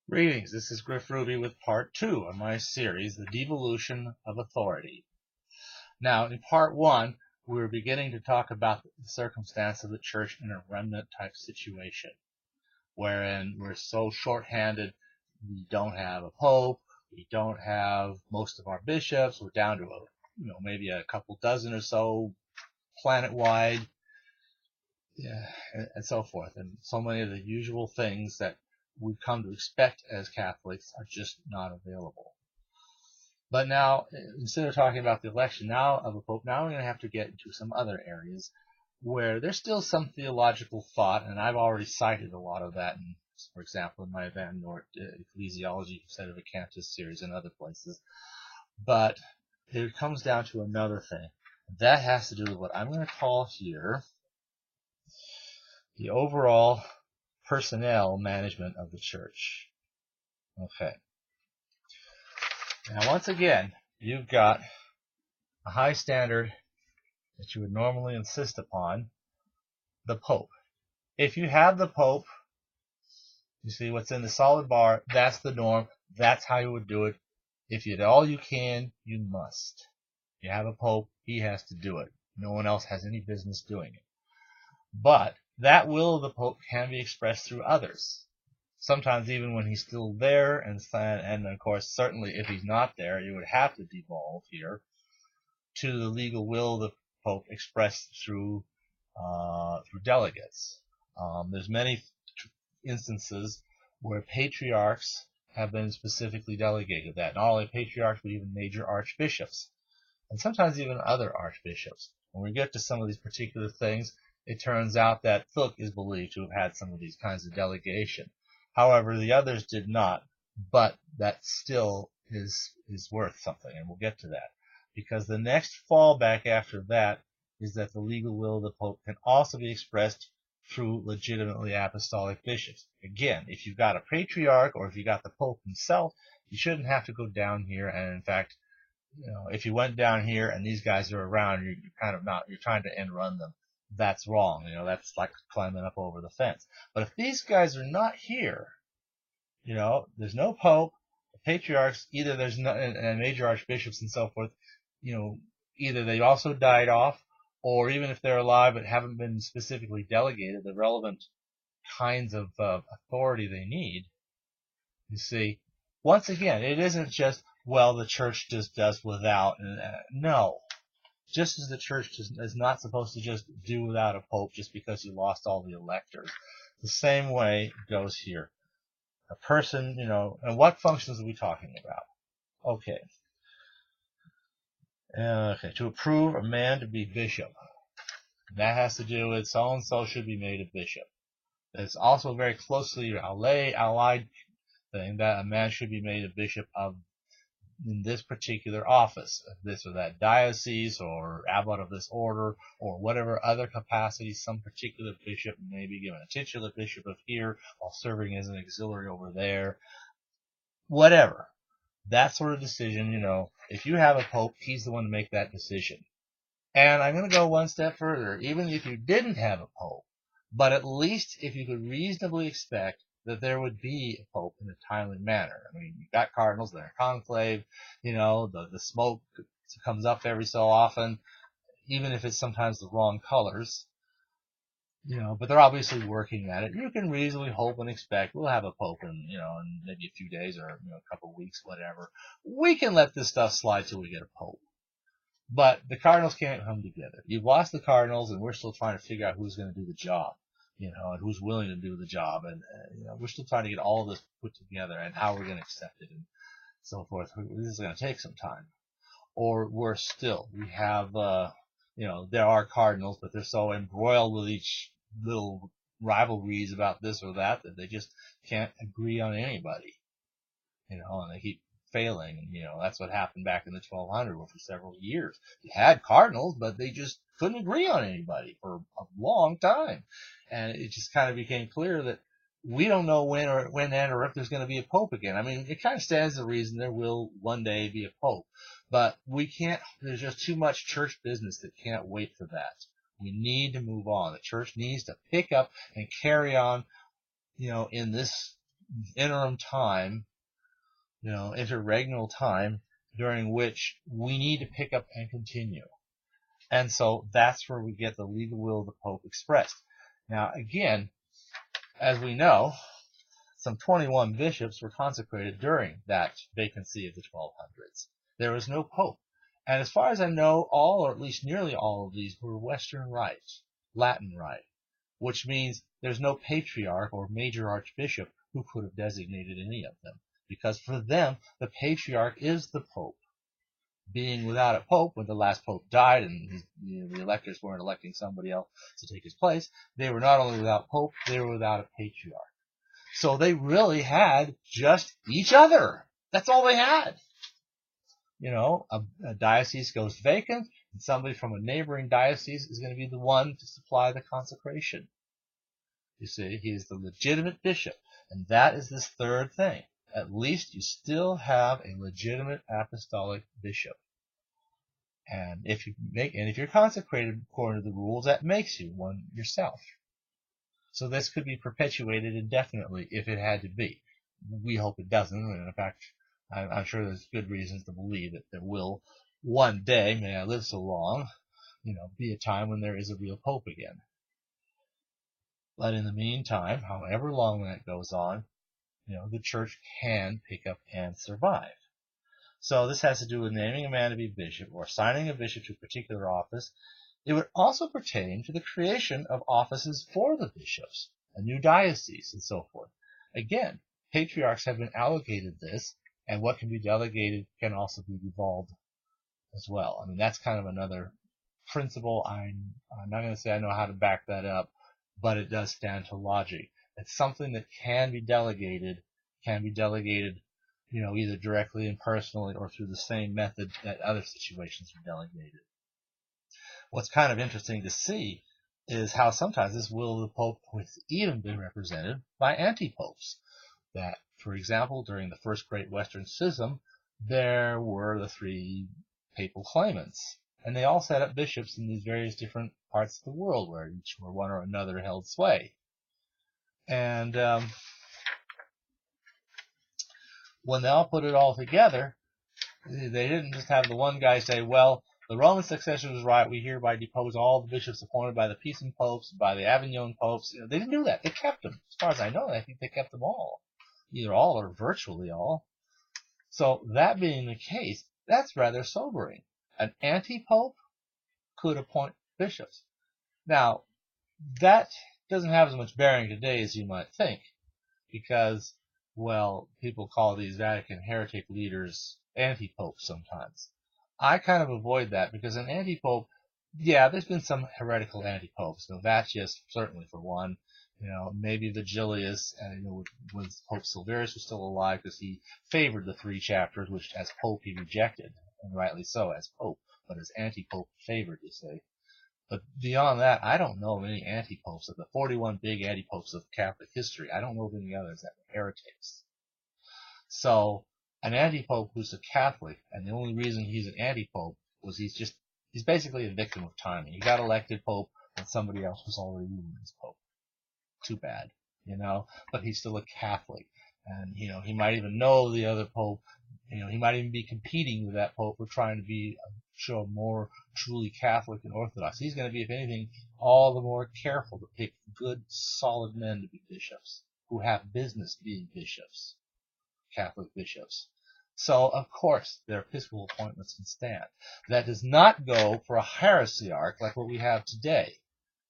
Greetings, this is Griff Ruby with part 2 of my series, The Devolution of Authority. Now, in part 1, we were beginning to talk about the circumstance of the church in a remnant type situation, wherein we're so short-handed, we don't have a pope, we don't have most of our bishops, we're down to maybe a couple dozen or so planet-wide, and so forth. And so many of the usual things that we've come to expect as Catholics are just not available. But now, instead of talking about the election now of a pope, now we're going to have to get into some other areas where there's still some theological thought, and I've already cited a lot of that, for example, in my Van Nort Ecclesiology Sedevacantist series and other places. But it comes down to another thing. That has to do with what I'm going to call here the overall personnel management of the church. Okay. Now, once again, you've got a high standard that you would normally insist upon, the Pope. If you have the Pope, you see what's in the solid bar, that's the norm, that's how you would do it. If you did all you can, you must. You have a Pope, he has to do it. No one else has any business doing it. But that will of the Pope can be expressed through others. Sometimes even when he's still there, and of course certainly if he's not there, you would have to devolve here to the legal will of the Pope expressed through delegates. There's many instances where patriarchs have been specifically delegated that. Not only patriarchs, but even major archbishops, and sometimes even other archbishops. When we get to some of these particular things, it turns out that Thuk is believed to have had some of these kinds of delegation. However, the others did not, but that still is worth something, and we'll get to that. Because the next fallback after that is that the legal will of the Pope can also be expressed through legitimately apostolic bishops. Again, if you've got a patriarch or if you got the Pope himself, you shouldn't have to go down here. And in fact, if you went down here and these guys are around, you're kind of not, you're trying to end run them. That's wrong. That's like climbing up over the fence. But if these guys are not here, there's no Pope, the patriarchs, either there's no, and major archbishops and so forth, either they also died off, or even if they're alive but haven't been specifically delegated the relevant kinds of authority they need. You see, once again, it isn't just, well, the church just does without. No. Just as the church is not supposed to just do without a pope just because you lost all the electors. The same way goes here. A person, and what functions are we talking about? Okay. To approve a man to be bishop. That has to do with so-and-so should be made a bishop. It's also very closely allied thing that a man should be made a bishop of in this particular office, this or that diocese, or abbot of this order, or whatever other capacity some particular bishop may be given. A titular bishop of here while serving as an auxiliary over there. Whatever. That sort of decision, if you have a pope, he's the one to make that decision. And I'm going to go one step further. Even if you didn't have a pope, but at least if you could reasonably expect that there would be a pope in a timely manner. I mean, you've got cardinals, they're in conclave, the smoke comes up every so often, even if it's sometimes the wrong colors, but they're obviously working at it. You can reasonably hope and expect we'll have a pope in maybe a few days or a couple of weeks, whatever. We can let this stuff slide till we get a pope. But the cardinals can't come together. You've lost the cardinals, and we're still trying to figure out who's going to do the job. And who's willing to do the job, and we're still trying to get all of this put together, and how we're going to accept it, and so forth. This is going to take some time. Or worse still, we have, there are cardinals, but they're so embroiled with each little rivalries about this or that they just can't agree on anybody, and they keep failing. That's what happened back in the 1200s, where for several years you had cardinals, but they just couldn't agree on anybody for a long time. And it just kind of became clear that we don't know when and or if there's going to be a pope again. I mean, it kind of stands to reason there will one day be a pope, but we can't. There's just too much church business that can't wait for that. We need to move on. The church needs to pick up and carry on, in this interim time, interregnal time, during which we need to pick up and continue. And so that's where we get the legal will of the Pope expressed. Now, again, as we know, some 21 bishops were consecrated during that vacancy of the 1200s. There was no Pope. And as far as I know, all, or at least nearly all of these, were Western Rite, Latin Rite, which means there's no patriarch or major archbishop who could have designated any of them. Because for them, the patriarch is the Pope. Being without a Pope, when the last Pope died and the electors weren't electing somebody else to take his place, they were not only without Pope, they were without a patriarch. So they really had just each other. That's all they had. A diocese goes vacant, and somebody from a neighboring diocese is going to be the one to supply the consecration. You see, he is the legitimate bishop. And that is this third thing. At least you still have a legitimate apostolic bishop. And if you're consecrated according to the rules, that makes you one yourself. So this could be perpetuated indefinitely if it had to be. We hope it doesn't. And in fact, I'm sure there's good reasons to believe that there will one day, may I live so long, be a time when there is a real Pope again. But in the meantime, however long that goes on, the church can pick up and survive. So this has to do with naming a man to be bishop or assigning a bishop to a particular office. It would also pertain to the creation of offices for the bishops, a new diocese, and so forth. Again, patriarchs have been allocated this, and what can be delegated can also be devolved as well. I mean, that's kind of another principle. I'm not going to say I know how to back that up, but it does stand to logic. It's something that can be delegated, either directly and personally or through the same method that other situations are delegated. What's kind of interesting to see is how sometimes this will of the Pope has even been represented by anti-popes. That, for example, during the First Great Western Schism, there were the three papal claimants, and they all set up bishops in these various different parts of the world where each where one or another held sway. And when they all put it all together, they didn't just have the one guy say, well, the Roman succession was right, we hereby depose all the bishops appointed by the Pisan popes, by the Avignon popes. They didn't do that. They kept them. As far as I know, I think they kept them all. Either all or virtually all. So that being the case, that's rather sobering. An anti-pope could appoint bishops. Now, that doesn't have as much bearing today as you might think, because, well, people call these Vatican heretic leaders anti-popes sometimes. I kind of avoid that because an anti-pope, yeah, there's been some heretical anti-popes. Novatius, certainly for one. Maybe Vigilius, when Pope Silverius was still alive, because he favored the 3 chapters, which as Pope he rejected, and rightly so as Pope, but as anti-Pope favored, you say. But beyond that, I don't know of any anti-popes. Of the 41 big anti-popes of Catholic history, I don't know of any others that were heretics. So, an anti-pope who's a Catholic, and the only reason he's an anti-pope was he's basically a victim of timing. He got elected pope when somebody else was already ruling as pope. Too bad, but he's still a Catholic. And, he might even know the other pope. He might even be competing with that pope or trying to show more truly Catholic and Orthodox. He's going to be, if anything, all the more careful to pick good, solid men to be bishops, who have business being bishops, Catholic bishops. So, of course, their episcopal appointments can stand. That does not go for a heresiarch like what we have today.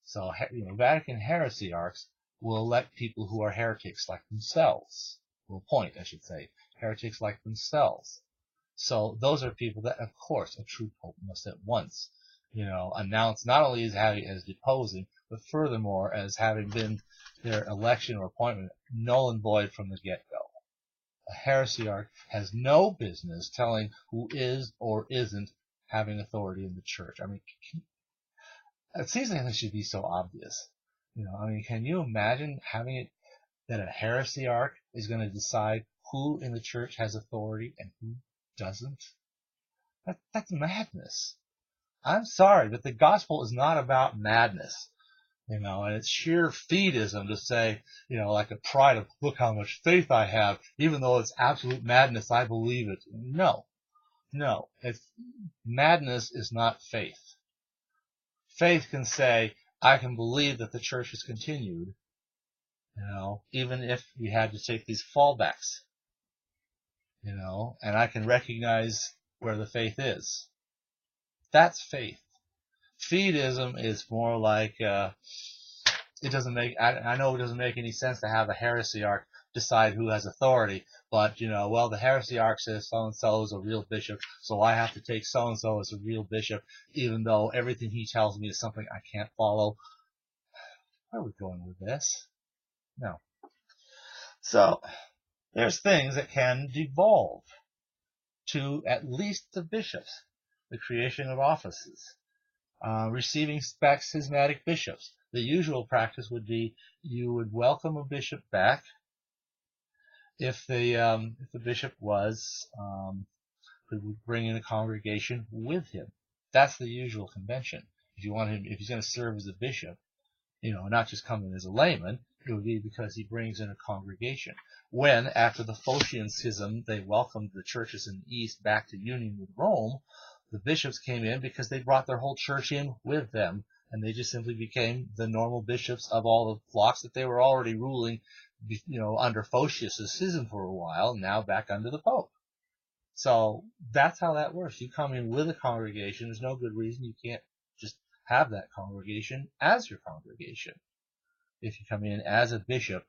So, Vatican heresiarchs will elect people who are heretics like themselves. Will appoint, I should say, heretics like themselves. So those are people that, of course, a true pope must at once, announce not only as deposing, but furthermore as having been their election or appointment null and void from the get-go. A heresiarch has no business telling who is or isn't having authority in the church. I mean, it seems like this should be so obvious. Can you imagine having it that a heresiarch is going to decide who in the church has authority and who doesn't? That's madness. I'm sorry, but the gospel is not about madness. And it's sheer feedism to say, like a pride of, look how much faith I have, even though it's absolute madness, I believe it. No, madness is not faith. Faith can say, I can believe that the church has continued, even if we had to take these fallbacks, and I can recognize where the faith is. That's faith. Feedism is more like, it doesn't make, I know it doesn't make any sense to have a heresiarch decide who has authority, but, the heresiarch says so-and-so is a real bishop, so I have to take so-and-so as a real bishop, even though everything he tells me is something I can't follow. Where are we going with this? No. So, there's things that can devolve to at least the bishops. The creation of offices. Receiving schismatic bishops. The usual practice would be you would welcome a bishop back if the bishop was could bring in a congregation with him. That's the usual convention. If you want him, if he's going to serve as a bishop, not just come in as a layman, it would be because he brings in a congregation. When, after the Phocian schism, they welcomed the churches in the East back to union with Rome, the bishops came in because they brought their whole church in with them, and they just simply became the normal bishops of all the flocks that they were already ruling, under Phocius' schism for a while, now back under the Pope. So that's how that works. You come in with a congregation. There's no good reason you can't just have that congregation as your congregation. If you come in as a bishop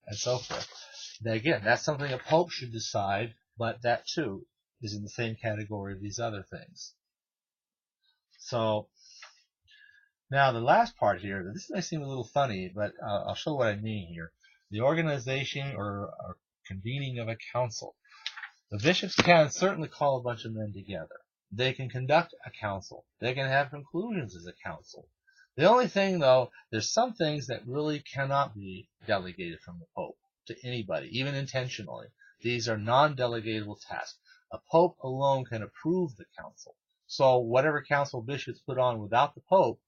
and so forth. Now again, that's something a pope should decide, but that too is in the same category of these other things. So, now the last part here, this may seem a little funny, but I'll show what I mean here. The organization or convening of a council. The bishops can certainly call a bunch of men together. They can conduct a council. They can have conclusions as a council. The only thing, though, there's some things that really cannot be delegated from the Pope to anybody, even intentionally. These are non-delegatable tasks. A Pope alone can approve the council. So whatever council bishops put on without the Pope,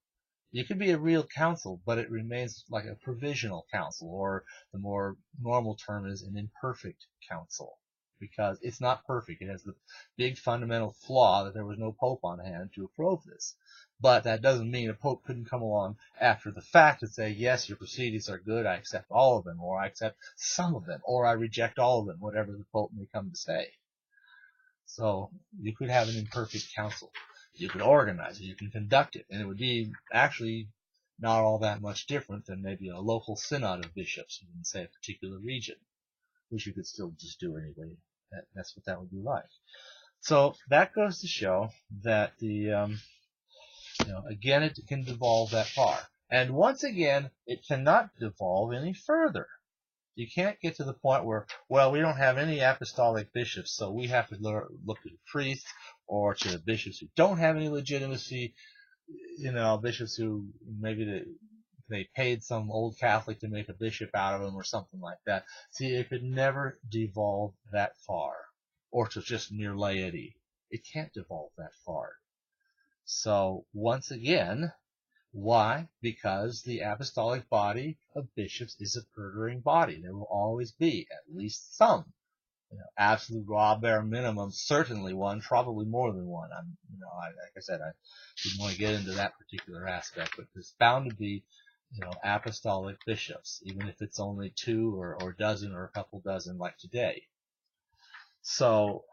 you could be a real council, but it remains like a provisional council, or the more normal term is an imperfect council, because it's not perfect. It has the big fundamental flaw that there was no Pope on hand to approve this. But that doesn't mean a Pope couldn't come along after the fact and say, yes, your proceedings are good, I accept all of them, or I accept some of them, or I reject all of them, whatever the Pope may come to say. So you could have an imperfect council. You could organize it, you can conduct it, and it would be actually not all that much different than maybe a local synod of bishops in, say, a particular region, which you could still just do anyway. That's what that would be like. So that goes to show that the again, it can devolve that far. And once again, it cannot devolve any further. You can't get to the point where, well, we don't have any apostolic bishops, so we have to look to the priests or to the bishops who don't have any legitimacy, bishops who maybe they paid some old Catholic to make a bishop out of them or something like that. See, it could never devolve that far, or to just mere laity. It can't devolve that far. So, once again, why? Because the apostolic body of bishops is a perjuring body. There will always be at least some. Absolute raw bare minimum, certainly one, probably more than one. Like I said, I didn't want to get into that particular aspect, but there's bound to be, apostolic bishops, even if it's only 2 or a dozen or a couple dozen like today. So,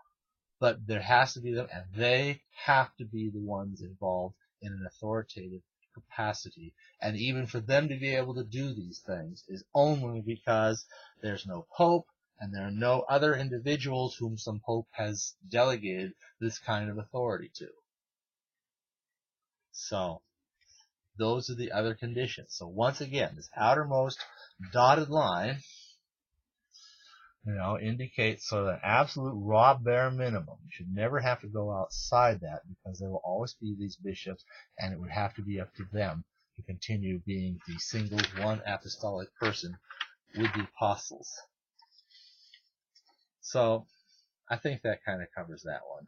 but there has to be them, and they have to be the ones involved in an authoritative capacity. And even for them to be able to do these things is only because there's no Pope, and there are no other individuals whom some Pope has delegated this kind of authority to. So, those are the other conditions. So once again, this outermost dotted line, indicates sort of an absolute raw bare minimum. You should never have to go outside that, because there will always be these bishops, and it would have to be up to them to continue being the single one apostolic person with the apostles. So I think that kind of covers that one.